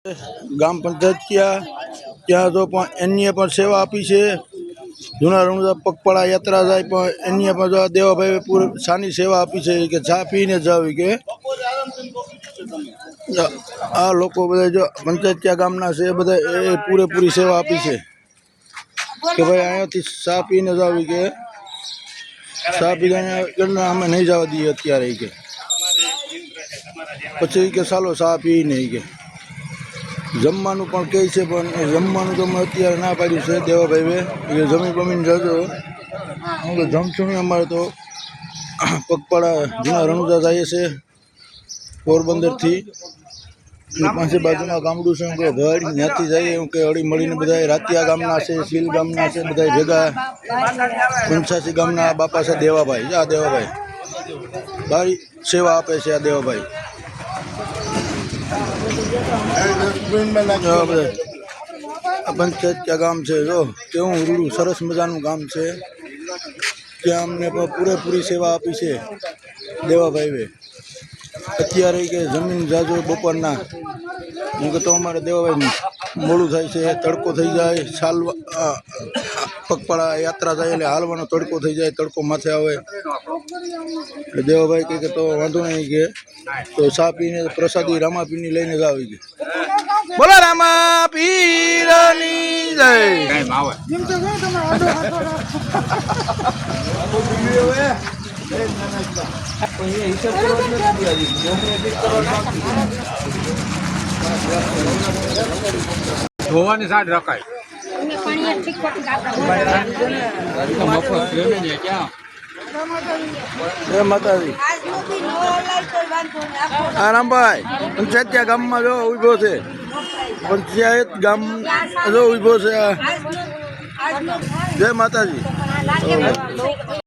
ગ્રામ પંચાયત ત્યાં તો પણ એની પણ સેવા આપી છે. જૂના રણુજા પગપાળા યાત્રા જાય પણ એની પણ જો દેવાભાઈ પૂરે સાની સેવા આપી છે કે ચા પીને જાવ કે આ લોકો બધા જો પંચાયત ગામના છે બધા એ પૂરેપૂરી સેવા આપી છે કે ભાઈ અહીંયાથી ચા પીને જાવ કે ચા પીને અમે નહીં જવા દઈએ અત્યારે કે પછી કે ચાલો ચા પી નહીં કે જમવાનું પણ કહે છે પણ જમવાનું તો મેં અત્યારે ના પાડ્યું છે દેવાભાઈએ કે જમી બમીને જજો. હું તો જમશું નહીં. અમારે તો પગપાળા જૂના રણુજા જઈએ છે પોરબંદરથી પાસે બાજુમાં ગામડું છે કે ઘડી ત્યાંથી જઈએ એમ કે હળી મળીને બધા રાતિયા ગામના છે, શીલ ગામના છે, બધા ભેગા 85 ગામના બાપા છે દેવાભાઈ. આ દેવાભાઈ સારી સેવા આપે છે. આ દેવાભાઈ આ પંચાયત ક્યાં ગામ છે જો કેવું રૂડું સરસ મજાનું ગામ છે. ત્યાં અમને પણ પૂરેપૂરી સેવા આપી છે દેવાભાઈએ. અત્યારે કે જમીન જાજો બપોરના હું કહેતો અમારે દેવાભાઈ મોડું થાય છે, તડકો થઈ જાય, ચાલવા પગપાળા યાત્રા જાય એટલે હાલવાનો તડકો થઈ જાય, તડકો માથે આવે એટલે દેવાભાઈ કહે કે તો વાંધો નહીં કે તો ચા પીને પ્રસાદી રામાપીરની લઈને જ આવી ગઈ. બોલો રામાપીરની જય. ધોવાની સાડ રખાય જય માતાજી. હા રામભાઈ પંચાયત ગામમાં જો ઉભો છે. પંચાયત ગામ જો ઉભો છે. જય માતાજી.